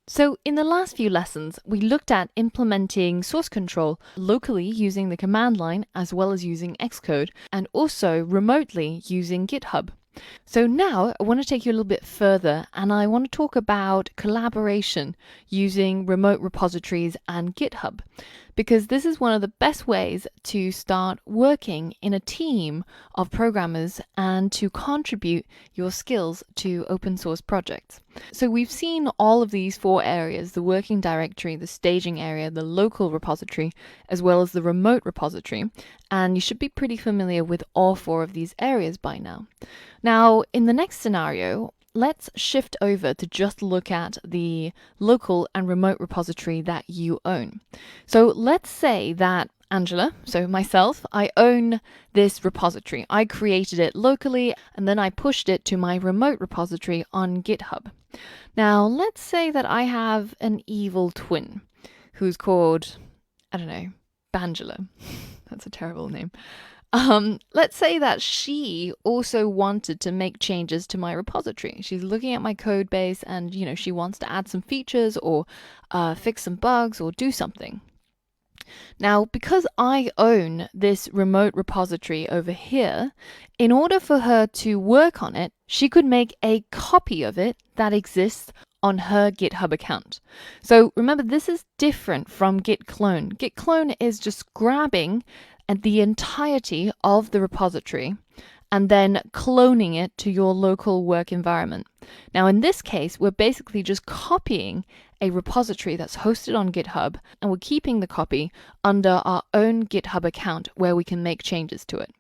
So in the last few lessons, we looked at implementing source control locally using the command line as well as using Xcode, and also remotely using GitHub. So now I want to take you a little bit further, and I want to talk about collaboration using remote repositories and GitHub, because this is one of the best ways to start working in a team of programmers and to contribute your skills to open source projects. So we've seen all of these four areas: the working directory, the staging area, the local repository, as well as the remote repository. And you should be pretty familiar with all four of these areas by now. Now, in the next scenario, let's shift over to just look at the local and remote repository that you own. So let's say that Angela, so myself, I own this repository. I created it locally and then I pushed it to my remote repository on GitHub. Now, let's say that I have an evil twin who's called, I don't know, Bangela. That's a terrible name. Let's say that she also wanted to make changes to my repository. She's looking at my code base and, she wants to add some features or fix some bugs or do something. Now, because I own this remote repository over here, in order for her to work on it, she could make a copy of it that exists on her GitHub account. So remember, this is different from Git clone. Git clone is just grabbing the entirety of the repository and then cloning it to your local work environment. Now, in this case, we're basically just copying a repository that's hosted on GitHub, and we're keeping the copy under our own GitHub account where we can make changes to it.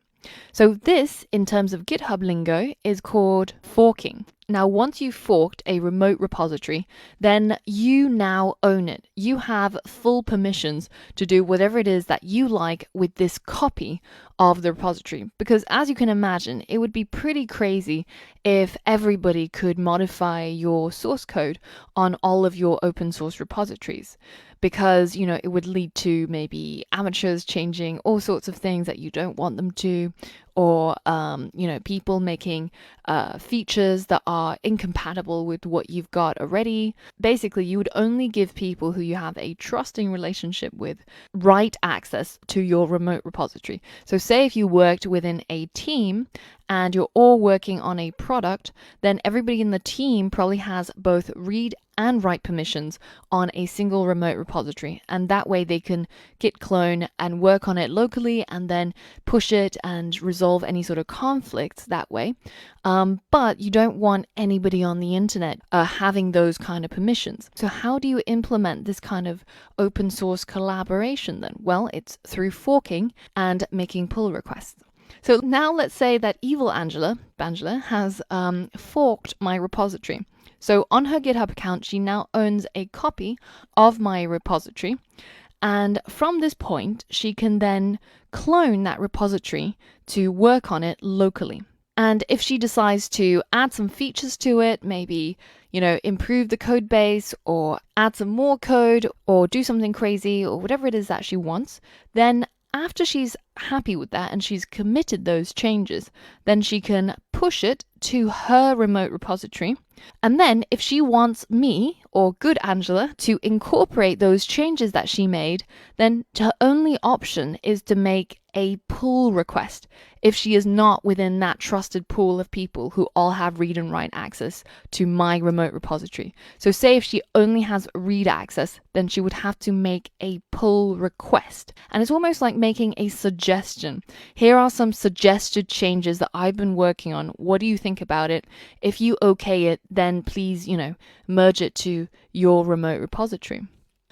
So this, in terms of GitHub lingo, is called forking. Now, once you've forked a remote repository, then you now own it. You have full permissions to do whatever it is that you like with this copy of the repository. Because as you can imagine, it would be pretty crazy if everybody could modify your source code on all of your open source repositories. Because, it would lead to maybe amateurs changing all sorts of things that you don't want them to, or, people making features that are incompatible with what you've got already. Basically, you would only give people who you have a trusting relationship with write access to your remote repository. So say if you worked within a team and you're all working on a product, then everybody in the team probably has both read and write permissions on a single remote repository. And that way they can git clone and work on it locally and then push it and resolve any sort of conflicts that way. But you don't want anybody on the internet having those kind of permissions. So how do you implement this kind of open source collaboration then? Well, it's through forking and making pull requests. So now let's say that evil Bangela, has forked my repository. So on her GitHub account, she now owns a copy of my repository. And from this point, she can then clone that repository to work on it locally. And if she decides to add some features to it, maybe, improve the code base or add some more code or do something crazy or whatever it is that she wants, then after she's happy with that and she's committed those changes, then she can push it to her remote repository. And then if she wants me, or good Angela, to incorporate those changes that she made, then her only option is to make a pull request if she is not within that trusted pool of people who all have read and write access to my remote repository. So say if she only has read access, then she would have to make a pull request. And it's almost like making a suggestion. Here are some suggested changes that I've been working on. What do you think about it? If you okay it, then please, merge it to your remote repository.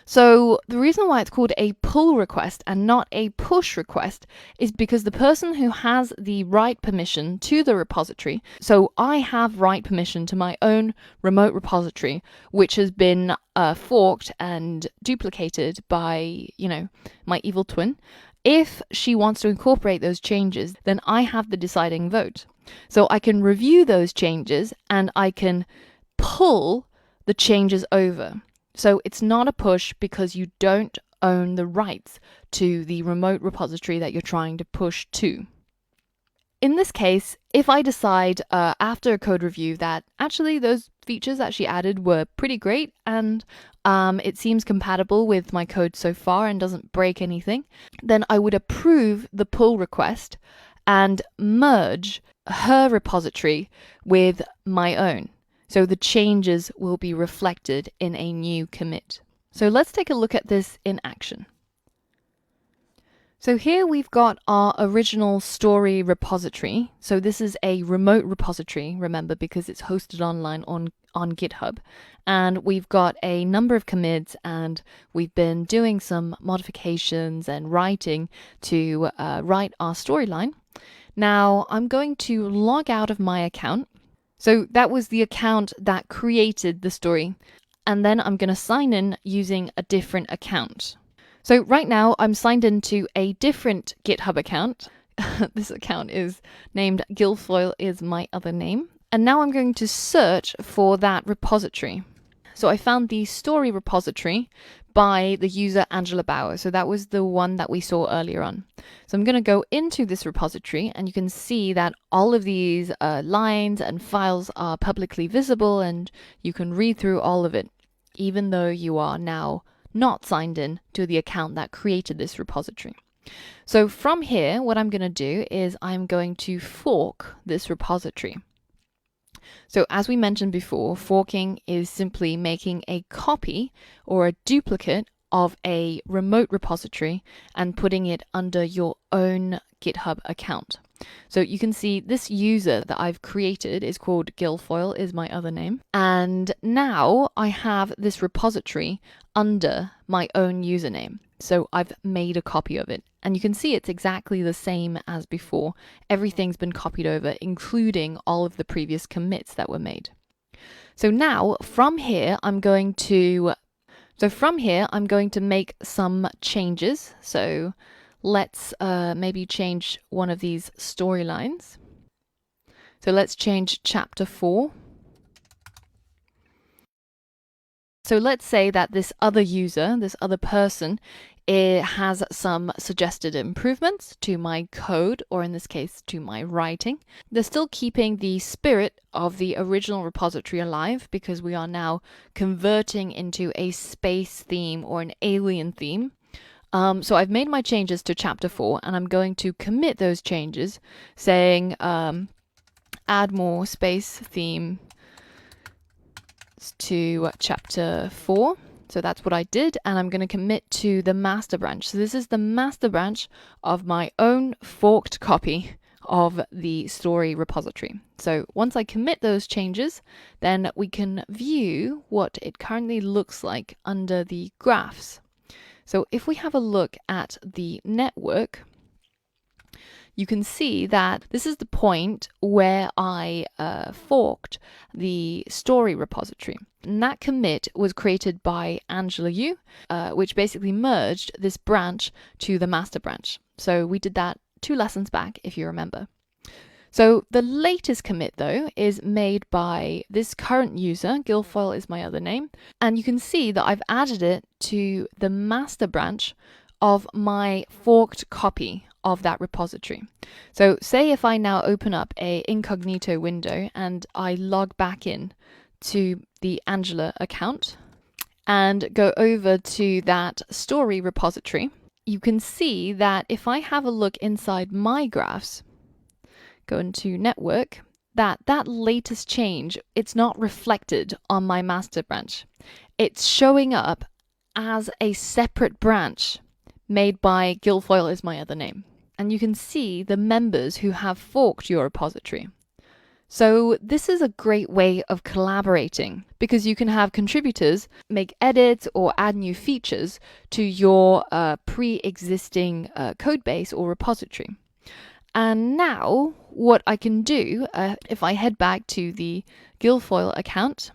So the reason why it's called a pull request and not a push request is because the person who has the write permission to the repository, so I have write permission to my own remote repository, which has been forked and duplicated by, my evil twin. If she wants to incorporate those changes, then I have the deciding vote. So I can review those changes and I can pull the changes over. So it's not a push because you don't own the rights to the remote repository that you're trying to push to. in this case, if I decide after a code review that actually those features that she added were pretty great and it seems compatible with my code so far and doesn't break anything, then I would approve the pull request and merge her repository with my own. So the changes will be reflected in a new commit. So let's take a look at this in action. So here we've got our original story repository. So this is a remote repository, remember, because it's hosted online on GitHub. And we've got a number of commits, and we've been doing some modifications and writing to write our storyline. Now I'm going to log out of my account. So that was the account that created the story. And then I'm going to sign in using a different account. So right now I'm signed into a different GitHub account. This account is named Guilfoyle is my other name. And now I'm going to search for that repository. So I found the story repository by the user Angela Bauer. So that was the one that we saw earlier on. So I'm going to go into this repository, and you can see that all of these lines and files are publicly visible, and you can read through all of it, even though you are now not signed in to the account that created this repository. So from here, what I'm going to do is I'm going to fork this repository. So as we mentioned before, forking is simply making a copy or a duplicate of a remote repository and putting it under your own GitHub account. So you can see this user that I've created is called Guilfoyle is my other name. And now I have this repository under my own username. So I've made a copy of it. And you can see it's exactly the same as before. Everything's been copied over, including all of the previous commits that were made. So now from here, I'm going to make some changes. So let's maybe change one of these storylines. So let's change chapter 4. So let's say that this other user, this other person, it has some suggested improvements to my code, or in this case to my writing. They're still keeping the spirit of the original repository alive because we are now converting into a space theme or an alien theme. So I've made my changes to chapter 4, and I'm going to commit those changes saying add more space theme to chapter 4. So that's what I did, and I'm going to commit to the master branch. So this is the master branch of my own forked copy of the story repository. So once I commit those changes, then we can view what it currently looks like under the graphs. So if we have a look at the network, you can see that this is the point where I forked the story repository. And that commit was created by Angela Yu, which basically merged this branch to the master branch. So we did that 2 lessons back, if you remember. So the latest commit, though, is made by this current user, Guilfoyle is my other name, and you can see that I've added it to the master branch of my forked copy of that repository. So say if I now open up a incognito window and I log back in to the Angela account and go over to that story repository, you can see that if I have a look inside my graphs, go into network, that latest change, it's not reflected on my master branch. It's showing up as a separate branch made by Guilfoyle is my other name. And you can see the members who have forked your repository. So this is a great way of collaborating because you can have contributors make edits or add new features to your pre-existing code base or repository. And now what I can do, if I head back to the Guilfoyle account,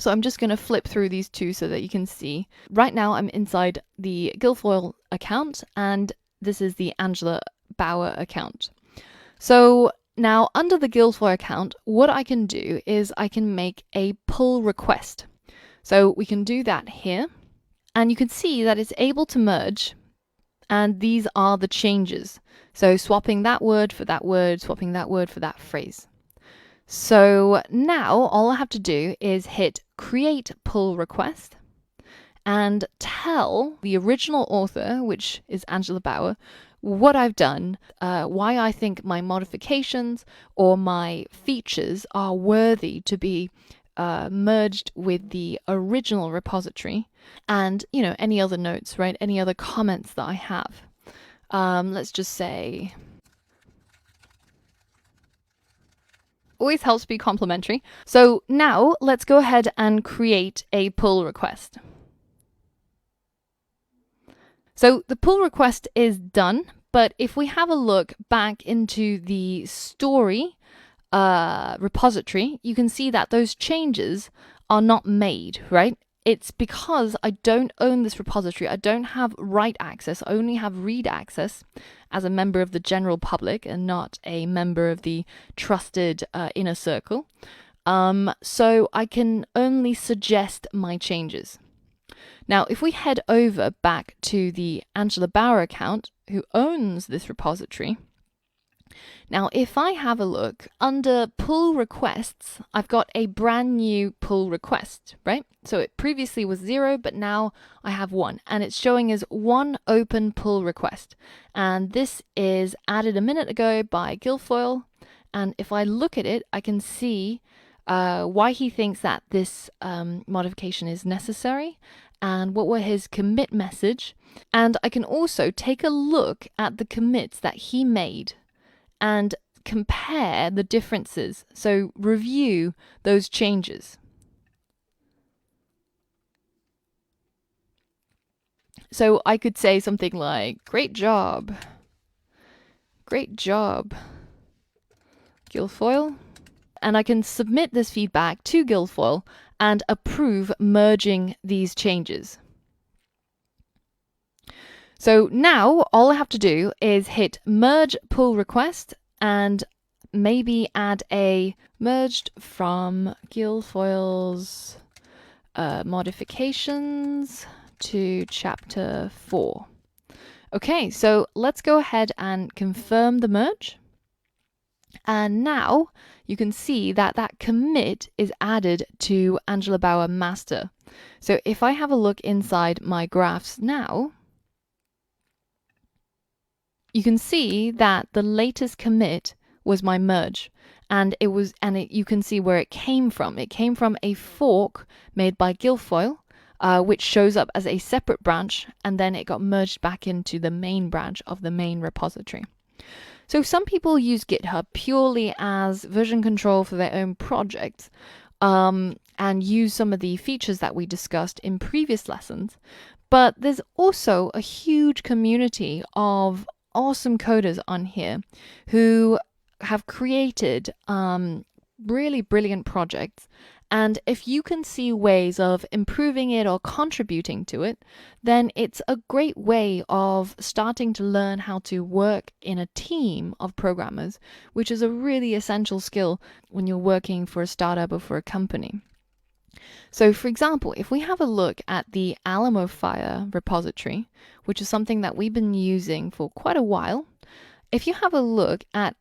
so I'm just going to flip through these two so that you can see. Right now I'm inside the Guilfoyle account, and this is the Angela Bauer account. So now under the Guilfoyle account, what I can do is I can make a pull request. So we can do that here, and you can see that it's able to merge And these are the changes. So swapping that word for that word, swapping that word for that phrase. So now all I have to do is hit create pull request and tell the original author, which is Angela Bower, what I've done, why I think my modifications or my features are worthy to be merged with the original repository, and any other notes, right? Any other comments that I have. Let's just say, always helps to be complimentary. So now let's go ahead and create a pull request. So the pull request is done, but if we have a look back into the story repository, you can see that those changes are not made, right? It's because I don't own this repository. I don't have write access. I only have read access as a member of the general public and not a member of the trusted inner circle. So I can only suggest my changes. Now, if we head over back to the Angela Bower account, who owns this repository, now if I have a look under pull requests, I've got a brand new pull request, right? So it previously was 0, but now I have 1, and it's showing as 1 open pull request. And this is added a minute ago by Guilfoyle. And if I look at it, I can see why he thinks that this modification is necessary and what were his commit message. And I can also take a look at the commits that he made and compare the differences. So review those changes. So I could say something like, great job, Guilfoyle. And I can submit this feedback to Guilfoyle and approve merging these changes. So now all I have to do is hit merge pull request and maybe add a merged from Guilfoyle's modifications to chapter 4. Okay, so let's go ahead and confirm the merge. And now you can see that that commit is added to Angela Bower master. So if I have a look inside my graphs now, you can see that the latest commit was my merge, and you can see where it came from. It came from a fork made by Guilfoyle, which shows up as a separate branch, and then it got merged back into the main branch of the main repository. So some people use GitHub purely as version control for their own projects, and use some of the features that we discussed in previous lessons. But there's also a huge community of awesome coders on here who have created really brilliant projects. And if you can see ways of improving it or contributing to it, then it's a great way of starting to learn how to work in a team of programmers, which is a really essential skill when you're working for a startup or for a company. So for example, if we have a look at the AlamoFire repository, which is something that we've been using for quite a while, if you have a look at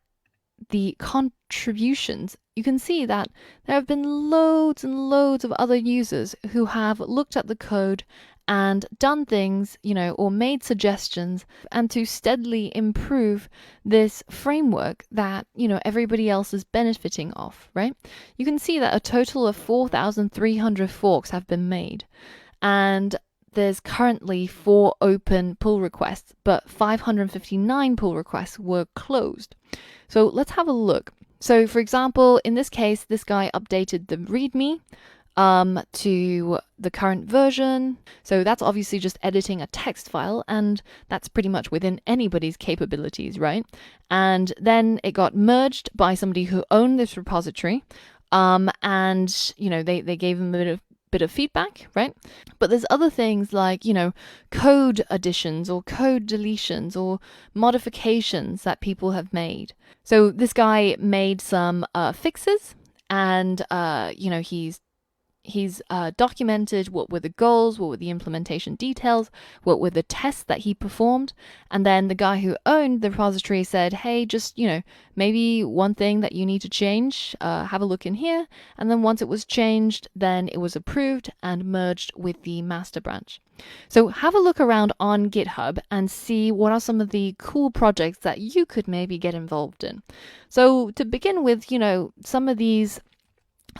the contributions, you can see that there have been loads and loads of other users who have looked at the code and done things, or made suggestions, and to steadily improve this framework that, everybody else is benefiting off, right? You can see that a total of 4,300 forks have been made, and there's currently 4 open pull requests, but 559 pull requests were closed. So let's have a look. So for example, in this case, this guy updated the README to the current version. So that's obviously just editing a text file, and that's pretty much within anybody's capabilities, right? And then it got merged by somebody who owned this repository, and they gave him a bit of feedback, right? But there's other things like, code additions or code deletions or modifications that people have made. So this guy made some fixes, and He's documented what were the goals, what were the implementation details, what were the tests that he performed. And then the guy who owned the repository said, hey, just, maybe one thing that you need to change, have a look in here. And then once it was changed, then it was approved and merged with the master branch. So have a look around on GitHub and see what are some of the cool projects that you could maybe get involved in. So to begin with, some of these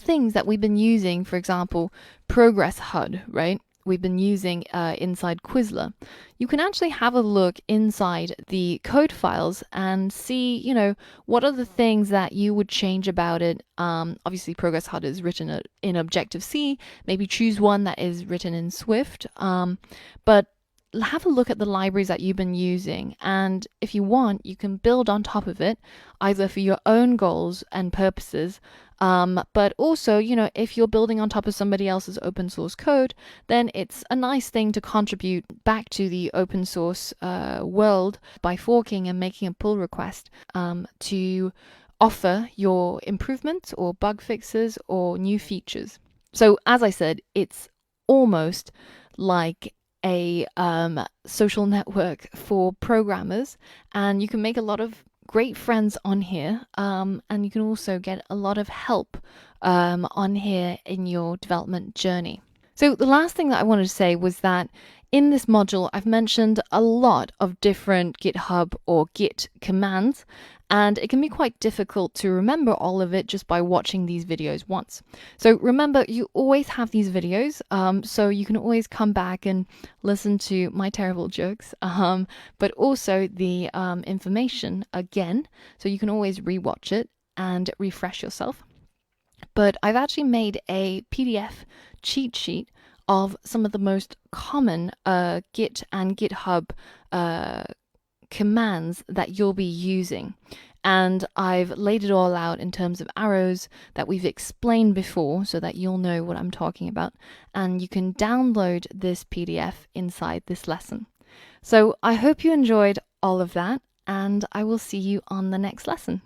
things that we've been using, for example, Progress HUD, right? We've been using inside Quizlet. You can actually have a look inside the code files and see, what are the things that you would change about it. Obviously, Progress HUD is written in Objective-C. Maybe choose one that is written in Swift. But have a look at the libraries that you've been using, and if you want, you can build on top of it, either for your own goals and purposes, but also, if you're building on top of somebody else's open source code, then it's a nice thing to contribute back to the open source world by forking and making a pull request to offer your improvements or bug fixes or new features. So as I said, it's almost like a social network for programmers, and you can make a lot of great friends on here, and you can also get a lot of help on here in your development journey. So the last thing that I wanted to say was that in this module, I've mentioned a lot of different GitHub or Git commands, and it can be quite difficult to remember all of it just by watching these videos once. So remember, you always have these videos, so you can always come back and listen to my terrible jokes, but also the information again, so you can always rewatch it and refresh yourself. But I've actually made a PDF cheat sheet of some of the most common Git and GitHub commands that you'll be using. And I've laid it all out in terms of arrows that we've explained before so that you'll know what I'm talking about. And you can download this PDF inside this lesson. So I hope you enjoyed all of that, and I will see you on the next lesson.